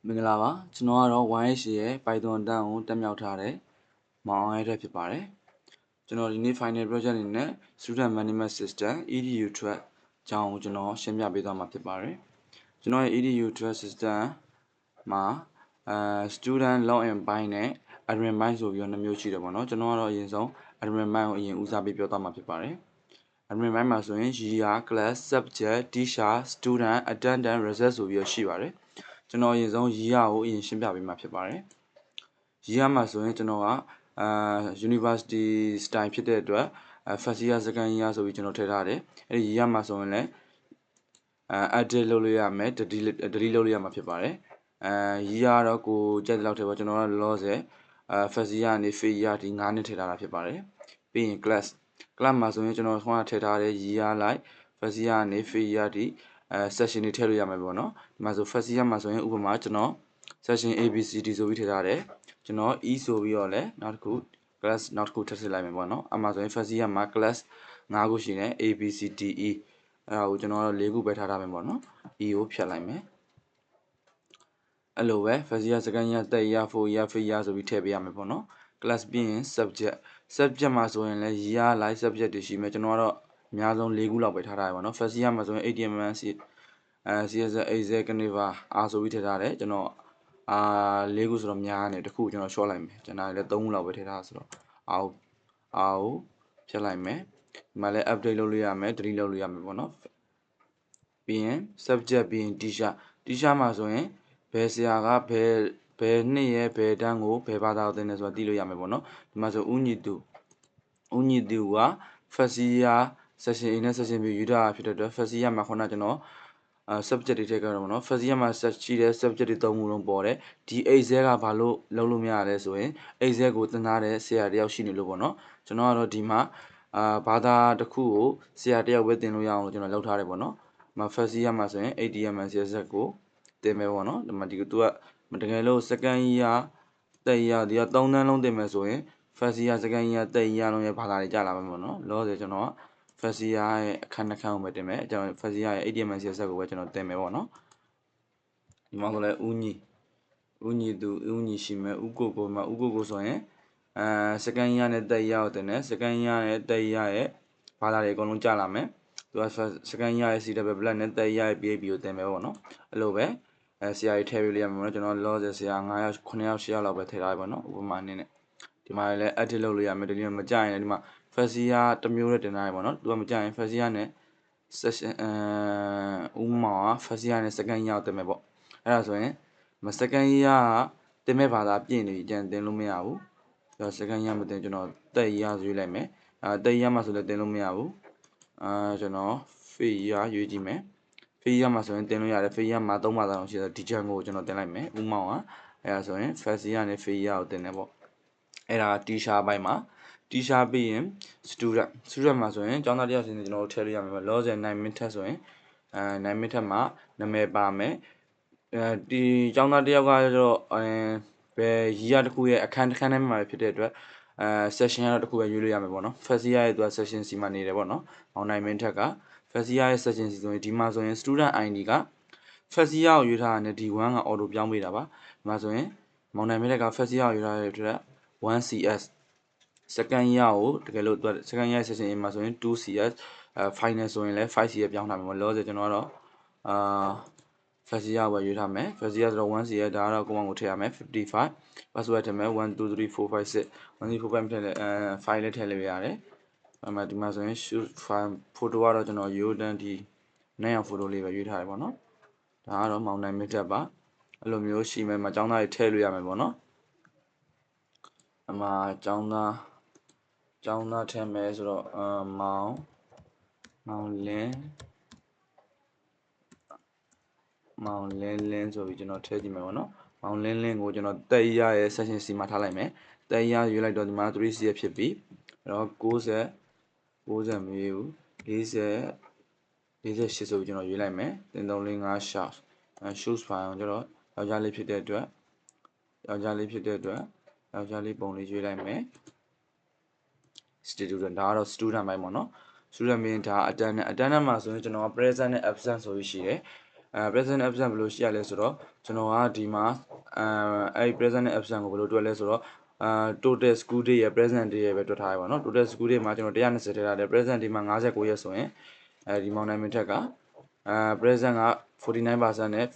မင်္ဂလာပါကျွန်တော်ကတော့ YH ရဲ့ Python တန်းကိုတက်မြောက်ထားတဲ့မောင်အောင်ရဲတဲ့ဖြစ်ပါတယ်ကျွန်တော်ဒီနေ့ final project အနေနဲ့ Student Management System EDU track အကြောင်းကိုကျွန်တော်ရှင်းပြပေးသွားမှာဖြစ်ပါတယ်ကျွန်တော်ရဲ့ EDU track system မှာstudent login ပိုင်းနဲ့ admin ပိုင်းဆိုပြီးတော့နှစ်မျိုးရှိတယ်ပေါ့နော်ကျွန်တော်ကတော့အရင်ဆုံး admin ပိုင်းကိုအရင်ဦးစားပေးပြောသွားမှာဖြစ်ပါတယ် admin ပိုင်းမှာဆိုရင် year class subject teacher student attendance result ဆိုပြီးတော့ရှိပါတယ်ကျွန်တော်အရင်ဆုံး year ကိုအရင်ရှင်းပြပေးမှာဖြစ်ပါတယ် year မှာဆိုရင်ကျွန်တော်ကuniversity style ဖြစ်တဲ့အတွက်first year second year ဆိုပြီးကျွန်တော်ထည့်ထားတယ်အဲဒီ year မှာဆိုရင်လည်းedit လုပ်လို့ရမယ် delete လုပ်လို့ရမှာဖြစ်ပါတယ်year တော့ကိုကြိုက်တဲ့လောက်ထည့်ပါကျွန်တော်ကလောဆယ်first year ကနေ fifth year ဒီ9နှစ်ထည့်ထားတာဖြစ်ပါတယ်ပြီးရင် class မှာဆိုရင်ကျွန်တော်ခေါင်းကထည့်ထားတဲ့ year like first year ကနေ fifth year ဒီsection တွေထည့်လို့ရမယ်ပေါ့နော်ဒီမှာဆို first year မှာဆိုရင်ဥပမာကျွန်တော် section ABCD ဆိုပြီးထည့်ထားတယ်ကျွန်တော် E ဆိုပြီးတော့လည်းနောက်တစ်ခု class နောက်တစ်ခုထည့်လိုက်မယ်ပေါ့နော်အမှဆိုရင် first year မှာ class 5ခုရှိတယ် ABCDE အဲ့ဒါကိုကျွန်တော်တို့4ခုပဲထားမယ်ပေါ့နော် E ကိုဖြတ်လိုက်မယ်အဲ့လိုပဲ first year second year third year fourth year fifth year ဆိုပြီးထည့်ပေးရမယ်ပေါ့နော် class ပြီးရင် subject မှာဆိုရင်လည်း year like subject တွေရှိမယ်ကျွန်တော်ကတော့အများဆုံး4ခုလောက်ပဲထားထားရပါတော့ first year မှာဆိုရင် HTML CSS AZ Canva R ဆိုပြီးထည့်ထားတယ်ကျွန်တော်4ခုဆိုတော့များနေတစ်ခုကျွန်တော် short လိုက်မယ်ကျွန်တော်လည်း3ခုလောက်ပဲထည့်ထားဆိုတော့အောင်ဖြတ်လိုက်မယ်ဒီမှာလည်း update လုပ်လို့ရမယ် delete လုပ်လို့ရမယ်ပေါ့နော်ပြီးရင် subject ပြီးရင် teacher မှာဆိုရင်ဘယ်ဆရာကဘယ်နှစ်ရဲ့ဘယ်တန်းကိုဘယ်ဘာသာကိုသင်တယ်ဆိုတာသိလို့ရမယ်ပေါ့နော်ဒီမှာဆိုဦးညီသူက first year section A နဲ့ section B ယူထားဖြစ်တဲ့အတွက် first year မှာခုနကျွန်တော်subject တွေထည့်ကြတော့ဗောနော် first year မှာရှိတဲ့ subject တွေ3ခုလုံးပေါ်တယ်ဒီ exam ကဘာလို့လုပ်လို့မရလဲဆိုရင် exam ကိုသင်ထားတဲ့ဆရာတယောက်ရှိနေလို့ဗောနော်ကျွန်တော်ကတော့ဒီမှာဘာသာတစ်ခုကိုဆရာတယောက်ပဲသင်လို့ရအောင်လို့ကျွန်တော်လုပ်ထားတယ်ဗောနော်ဒီမှာ first year မှာဆိုရင် HTML CSS ကိုသင်မယ်ဗောနော်ဒီမှာသူကတကယ်လို့ second year third year ဒီက3တန်းလုံးသင်မယ်ဆိုရင် first year second year third year လုံးရဲ့ဘာသာတွေကြာလာမယ်ဗောနော်လောဆယ်ကျွန်တော်က first year ရဲ့အခန်း2ခန်းကိုပဲတင်မယ်ကျွန်တော် first year ရဲ့ HTML CSS ကိုပဲကျွန်တော်တင်မယ်ဗောနော်ဒီမှာဆိုလဲဦးညီသူဦးညီရှိမယ်ဦးကိုမှာဦးကိုဆိုရင်second year နဲ့ third year ကိုတင်တယ် second year နဲ့ third year ရဲ့ဘာသာတွေအကုန်လုံးကြာလာမယ်သူက second year ရဲ့ CW Black နဲ့ third year ရဲ့ PHP ကိုတင်မယ်ဗောနော်အဲ့လိုပဲဆရာကြီးထည့်ပေးလို့ရမှာပေါ့နော်ကျွန်တော်လောဆယ်ဆရာ9ယောက်9ယောက်10ယောက်လောက်ပဲထည့်ထားရပါတော့ဥပမာအနေနဲ့ဒီမှာလည်း edit လုပ်လို့ရမယ်ဒီမှာမကြရင်ဒီမှာ first year တစ်မျိုးနဲ့တင်ထားရပါတော့သူကမကြရင် first year နဲ့ session ဥမာ first year နဲ့ second year ကိုတင်မယ်ပေါ့အဲ့ဒါဆိုရင် second year ကတင်မဲ့ဘာသာပြည့်နေပြီကြံတင်လို့မရဘူးsecond year မတင်ကျွန်တော် third year ရွေးလိုက်မယ်third year မှာဆိုလည်းတင်လို့မရဘူးကျွန်တော် fifth year ရွေးကြည့်မယ် fifth year မှာဆိုရင်တင်လို့ရတယ် fifth year မှာ3ဘာသာလောက်ရှိတယ်ဒီဂျန်ကိုကျွန်တော်တင်လိုက်မယ်ဥမာကအဲ့ဒါဆိုရင် first year နဲ့ fifth year ကိုတင်တယ်ပေါ့အဲ့ဒါ teacher ဘိုင်းမှာ teacher ပြီးရင် student မှာဆိုရင်ကျောင်းသားတယောက်စီစဉ်ကျွန်တော်တို့ထည့်လို့ရမယ်ပေါ့လောဆယ်9 minute ထက်ဆိုရင်9 minute ထက်မှာနာမည်ပါမယ်ဒီကျောင်းသားတယောက်ကကျတော့ဘယ် year တစ်ခုရဲ့အခန်းတစ်ခန်းထဲမှာဖြစ်တဲ့အတွက်section ကတော့တစ်ခုပဲရွေးလို့ရမယ်ပေါ့နော် first year ရဲ့သူက section C မှာနေတယ်ပေါ့နော်မောင်နိုင်မင်းထက်က first year ရဲ့ section C ဆိုရင်ဒီမှာဆိုရင် student ID က first year ကိုရွေးထားတာနဲ့ D1 က auto ပြောင်းပေးတာပါဒီမှာဆိုရင်မောင်နိုင်မင်းထက်က first year ကိုရွေးထားတဲ့အတွက် 1CS second year ကိုတကယ်လို့ second year section A မှာဆိုရင် 2CS final ဆိုရင်လည်း 5CS ပြောင်းထားမှာပေါ့လောဆယ်ကျွန်တော်ကတော့first year ကိုရွေးထားမယ် first year ဆိုတော့ 1CS ဒါကတော့ကိုယ့်ကိုထည့်ရမယ်55 password ထည့်မယ်1 2 3 4 5 6 1 2 4 5ထည့်လဲfile လည်းထည့်လို့ရတယ်ဒီမှာဆိုရင် shoot file photo ကတော့ကျွန်တော်ရိုးတန်းဒီနိုင်အောင် photo လေးပဲရွေးထားတယ်ပေါ့နော်ဒါကတော့မောင်နိုင်မြတ်တက်ပါအဲ့လိုမျိုးရှိမယ်မှာចောင်းသားတွေထည့်လို့ရမယ်ပေါ့နော်အမှចောင်းသားထည့်မယ်ဆိုတော့မောင်လင်းဆိုပြီးကျွန်တော်ထည့်ကြည့်မယ်ပေါ့နော်မောင်လင်းကိုကျွန်တော်တက်ရရဲ့ section C မှာထားလိုက်မယ်တက်ရရွေးလိုက်တော့ဒီမှာ 3C ဖြစ်ပြီအဲ့တော့90မရွေးဘူး48ဆိုပြီးကျွန်တော်ရွေးလိုက်မယ်တင်345 shoes file ကိုကျွန်တော်ယောက်ျားလေးဖြစ်တဲ့အတွက်ယောက်ျားလေးပုံလေးရွေးလိုက်မယ် student ဒါကတော့ student ဘိုင်းပေါ့နော် student မင်းဒါ attendance မှာဆိုရင်ကျွန်တော် present နဲ့ absent ဆိုပြီးရှိတယ် present absent ဘယ်လိုရှိရလဲဆိုတော့ကျွန်တော်ကဒီမှာအဲ့ present absent ကိုဘယ်လိုတွက်လဲဆိုတော့total school day ရဲ့ present day ရဲ့ပဲတွက်ထားရပါတော့ total school day မှာကျွန်တော်120ထည့်ထားတယ် present day မှာ59ရက်ဆိုရင်ဒီမောင်နိုင်မင်းထက်ကpresent က 49% နဲ့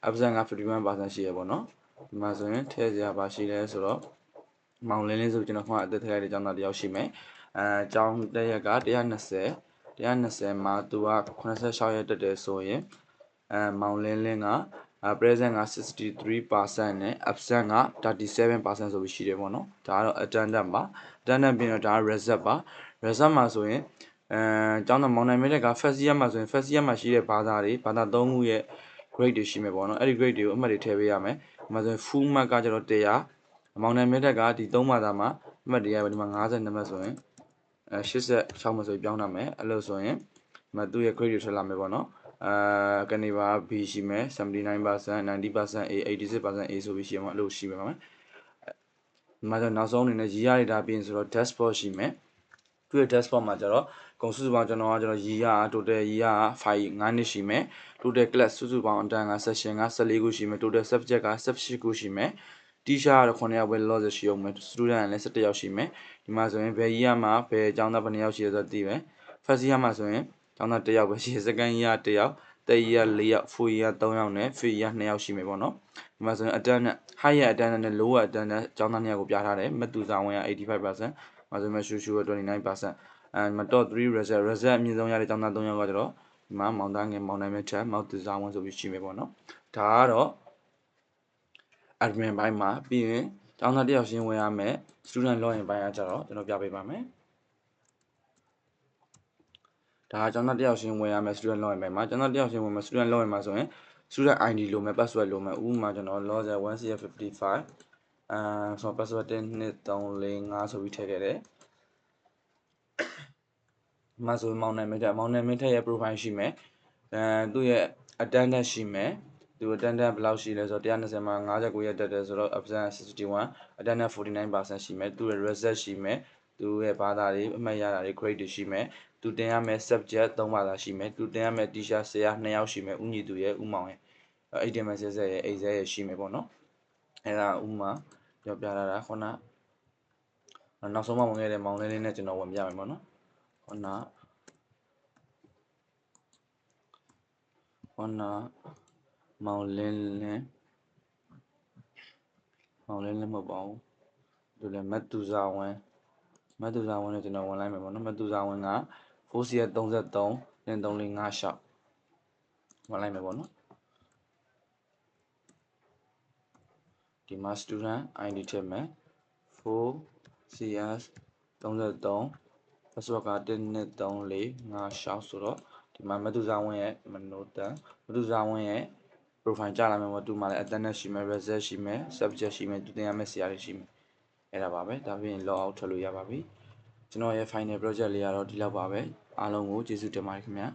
absent က 51% ရှိရပေါ့နော်ဒီမှာဆိုရင်ထည့်စရာပါရှိလဲဆိုတော့မောင်လင်းလေးဆိုကျွန်တော်ကအသက်ထည့်လိုက်တဲ့ကျောင်းသားတယောက်ရှိမယ်ကျောင်းတက်ရက်က120မှာသူက86ရက်တက်တယ်ဆိုရင်မောင်လင်းကpresent က 63% နဲ့ absent က 37% ဆိုပြီးရှိတယ်ပေါ့နော်ဒါကတော့ attendance ပါ attendance ပြီးတော့ဒါက result ပါ result မှာဆိုရင်ကျောင်းသားမောင်နိုင်မင်းက first year မှာဆိုရင် first year မှာရှိတဲ့ဘာသာ3ခုရဲ့ grade တွေရှိမယ်ပေါ့နော်အဲ့ဒီ grade တွေကိုအမှတ်တွေထည့်ပေးရမယ်ဒီမှာဆိုရင် full mark ကကျတော့100မောင်နိုင်မင်းကဒီ3ဘာသာမှာအမှတ်တွေရပါဒီမှာ52မှတ်ဆိုရင်86မှတ်ဆိုပြီးပြောင်းထားမယ်အဲ့လိုဆိုရင်ဒီမှာသူ့ရဲ့ grade တွေထည့်လာမယ်ပေါ့နော်ကနေပါ B ရှိမယ် 79% 90% A 86% A ဆိုပြီးရှိမှာအဲ့လိုရှိမှာပါဒီမှာဆိုနောက်ဆုံးအနေနဲ့ရေးရတဲ့ဒါပြီးရင်ဆိုတော့ dashboard ရှိမယ်သူ့ရဲ့ dashboard မှာကျတော့ဂုဏ်စုစုပေါင်းကျွန်တော်ရေးရ total ရေးရ5နှစ်ရှိမယ် total class စုစုပေါင်းအတန်းက section က14ခုရှိမယ် total subject က18ခုရှိမယ် teacher ကတော့9ယောက်ပဲလောလောဆယ်ရှိအောင်မယ် student ကလည်း17ယောက်ရှိမယ်ဒီမှာဆိုရင်ဘယ်yearမှာဘယ်ကျောင်းသားဘယ်နှစ်ယောက်ရှိရဆိုတော့သိမယ် first year မှာဆိုရင်ကျောင်းသား1ယောက်ပဲရှိတယ် second year 1ယောက် third year 4ယောက် fourth year 3ယောက်နဲ့ fifth year 2ယောက်ရှိမယ်ပေါ့နော်ဒီမှာဆိုရင် attendance higher attendance နဲ့ lower attendance ကျောင်းသား2ယောက်ကိုပြထားတယ်မတူစာဝင်က 85% မှာဆိုရင်ရှူရှူက 29% မှာ top 3 result အမြင့်ဆုံးရတဲ့ကျောင်းသား3ယောက်ကကျတော့ဒီမှာမောင်သားငယ်မောင်နိုင်မဲ့ထက်မောင်တူစာဝင်ဆိုပြီးရှိမယ်ပေါ့နော်ဒါကတော့ admin ဘိုင်းမှာပြီးရင်ကျောင်းသားတယောက်ရှင်းဝင်ရမယ် student login ဘိုင်းကကျတော့ကျွန်တော်ပြပေးပါမယ်ဒါကကျောင်းသားတယောက်ရှင်းဝင်ရမယ် student login ဘိုင်းမှာကျောင်းသားတယောက်ရှင်းဝင်မယ် student login မှာဆိုရင် student ID လိုမယ် password လိုမယ်ဥပမာကျွန်တော် login 1cf55 ဆို password 12345ဆိုပြီးထည့်ခဲ့တယ်မှာဆိုမောင်နိုင်မင်းထက်ရဲ့ profile ရှိမယ်သူ့ရဲ့ attendance ရှိမယ်သူ attendance ဘယ်လောက်ရှိလဲဆိုတော့120မှာ59ရက်တက်တယ်ဆိုတော့ absent 61 attendance 49% ရှိမယ်သူ့ရဲ့ result ရှိမယ်သူရဲ့ဘာသာတွေအမှတ်ရတာတွေ grade တွေရှိမယ်သူတင်ရမယ့် subject 3ဘာသာရှိမယ်သူတင်ရမယ့် teacher ဆရာ2ယောက်ရှိမယ်ဦးညီသူရဲ့ဦးမောင်ရဲ့အဲ့ဒီမှာဆက်ဆက်ရဲ့အိဇဲရဲ့ရှိမယ်ပေါ့နော်အဲ့ဒါဥမာပြောပြလာတာခုနနောက်ဆုံးမှဝင်ခဲ့တဲ့မောင်လေးနဲ့ကျွန်တော်ဝင်ပြမယ်ပေါ့နော်ခုနမောင်လင်းမဟုတ်ပါဘူးသူလည်းမတ်တူစာဝင်နဲ့ကျွန်တော်ဝင်လိုက်မယ်ပေါ့နော်မတ်တူစာဝင်က 4C33 3356ဝင်လိုက်မယ်ပေါ့နော်ဒီမှာ student ID ထည့်မယ် 4CS33 password က12345ဆိုတော့ဒီမှာမတူစာဝင်ရဲ့မတူစာဝင်ရဲ့ profile ကြလာမယ်ပေါ့သူမှာလည်း attendance ရှိမယ် result ရှိမယ် subject ရှိမယ်သူတင်ရမယ့်ဆရာတွေရှိမယ်အဲ့ဒါပါပဲဒါပြင် log out ထွက်လို့ရပါပြီကျွန်တော်ရဲ့ final project လေးကတော့ဒီလောက်ပါပဲအားလုံးကိုကျေးဇူးတင်ပါတယ်ခင်ဗျာ